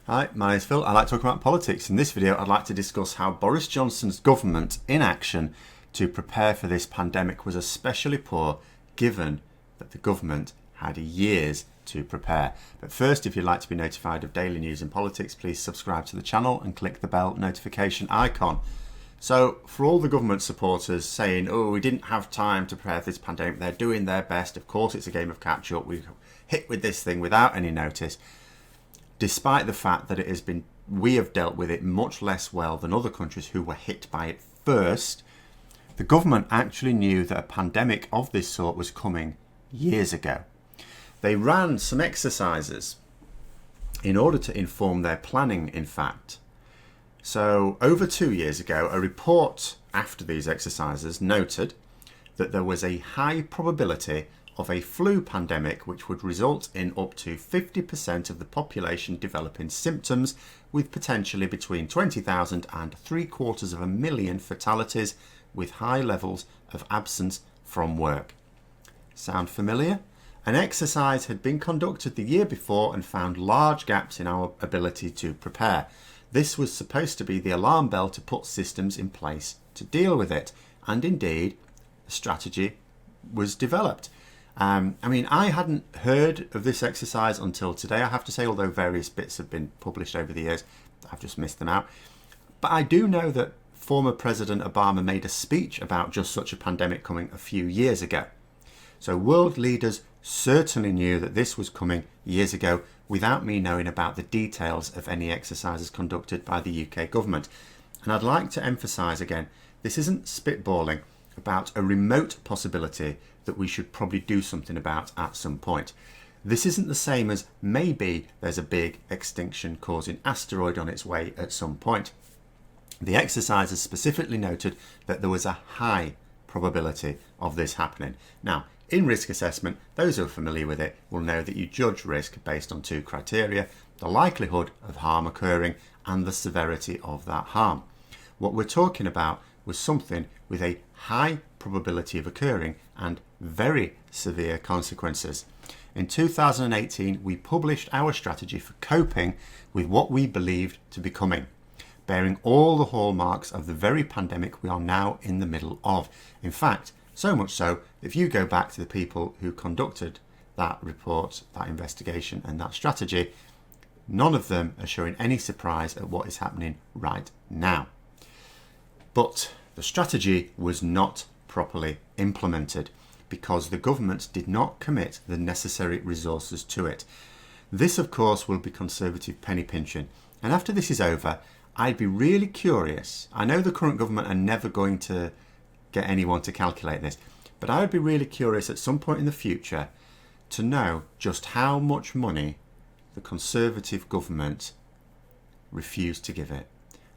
Hi, my name is Phil. I like talking about politics. In this video, I'd like to discuss how Boris Johnson's government inaction to prepare for this pandemic was especially poor, given that the government had years to prepare. But first, if you'd like to be notified of daily news in politics, please subscribe to the channel and click the bell notification icon. So, for all the government supporters saying, oh, we didn't have time to prepare for this pandemic, they're doing their best. Of course, it's a game of catch-up. We hit with this thing without any notice. Despite the fact that we have dealt with it much less well than other countries who were hit by it first, the government actually knew that a pandemic of this sort was coming years ago. They ran some exercises in order to inform their planning, in fact. So, over 2 years ago, a report after these exercises noted that there was a high probability of a flu pandemic which would result in up to 50% of the population developing symptoms, with potentially between 20,000 and 750,000 fatalities, with high levels of absence from work. Sound familiar? An exercise had been conducted the year before and found large gaps in our ability to prepare. This was supposed to be the alarm bell to put systems in place to deal with it, and indeed a strategy was developed. I hadn't heard of this exercise until today, I have to say, although various bits have been published over the years. I've just missed them out. But I do know that former President Obama made a speech about just such a pandemic coming a few years ago. So world leaders certainly knew that this was coming years ago without me knowing about the details of any exercises conducted by the UK government. And I'd like to emphasise again, this isn't spitballing about a remote possibility that we should probably do something about at some point. This isn't the same as maybe there's a big extinction causing asteroid on its way at some point. The exercises specifically noted that there was a high probability of this happening. Now, in risk assessment, those who are familiar with it will know that you judge risk based on two criteria: the likelihood of harm occurring and the severity of that harm. What we're talking about was something with a high probability of occurring and very severe consequences. In 2018, we published our strategy for coping with what we believed to be coming, bearing all the hallmarks of the very pandemic we are now in the middle of. In fact, so much so, if you go back to the people who conducted that report, that investigation and that strategy, none of them are showing any surprise at what is happening right now. But the strategy was not properly implemented because the government did not commit the necessary resources to it. This, of course, will be Conservative penny pinching. And after this is over, I'd be really curious. I know the current government are never going to get anyone to calculate this, but I would be really curious at some point in the future to know just how much money the Conservative government refused to give it.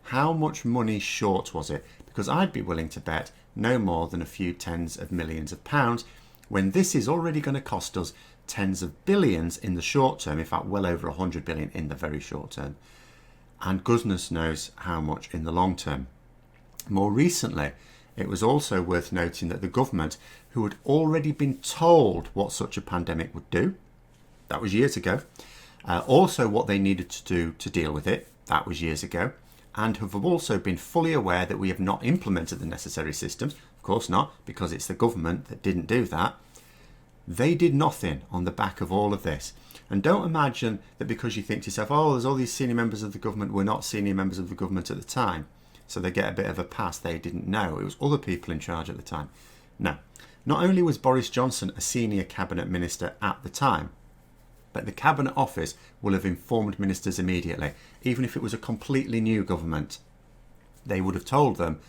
How much money short was it? Because I'd be willing to bet no more than a few tens of millions of pounds, when this is already going to cost us tens of billions in the short term, in fact well over 100 billion in the very short term, and goodness knows how much in the long term. More recently, it was also worth noting that the government, who had already been told what such a pandemic would do, that was years ago, also what they needed to do to deal with it, that was years ago, and have also been fully aware that we have not implemented the necessary systems. Of course not, because it's the government that didn't do that. They did nothing on the back of all of this. And don't imagine that because you think to yourself, oh, there's all these senior members of the government were not senior members of the government at the time, so they get a bit of a pass. They didn't know. It was other people in charge at the time. No. Not only was Boris Johnson a senior cabinet minister at the time, but the Cabinet Office will have informed ministers immediately, even if it was a completely new government. They would have told them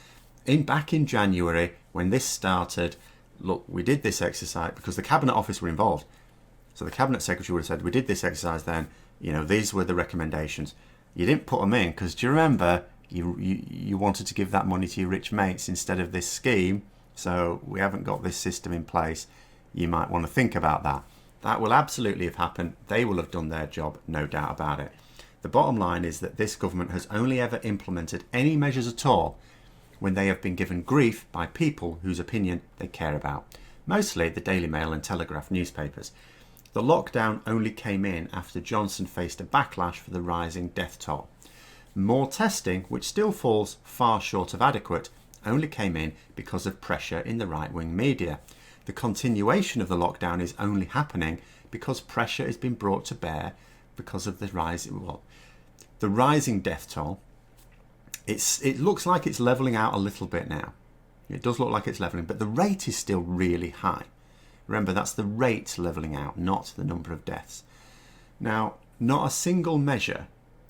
back in January when this started, look, we did this exercise, because the Cabinet Office were involved. So the Cabinet Secretary would have said, we did this exercise then, these were the recommendations. You didn't put them in because, do you remember, you wanted to give that money to your rich mates instead of this scheme, so we haven't got this system in place. You might want to think about that. That will absolutely have happened. They will have done their job, no doubt about it. The bottom line is that this government has only ever implemented any measures at all when they have been given grief by people whose opinion they care about, mostly the Daily Mail and Telegraph newspapers. The lockdown only came in after Johnson faced a backlash for the rising death toll. More testing, which still falls far short of adequate, only came in because of pressure in the right-wing media. The continuation of the lockdown is only happening because pressure has been brought to bear because of the rising death toll. It looks like it's levelling out a little bit now. It does look like it's levelling, but the rate is still really high. Remember, that's the rate levelling out, not the number of deaths. Now, not a single measure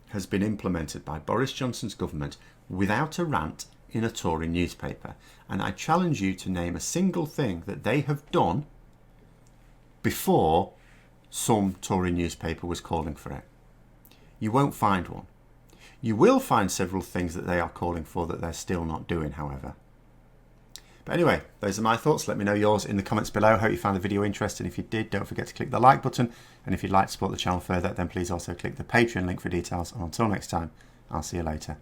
has been implemented by Boris Johnson's government without a rant in a Tory newspaper. And I challenge you to name a single thing that they have done before some Tory newspaper was calling for it. You won't find one. You will find several things that they are calling for that they're still not doing, however. But anyway, those are my thoughts. Let me know yours in the comments below. Hope you found the video interesting. If you did, don't forget to click the like button. And if you'd like to support the channel further, then please also click the Patreon link for details. And until next time, I'll see you later.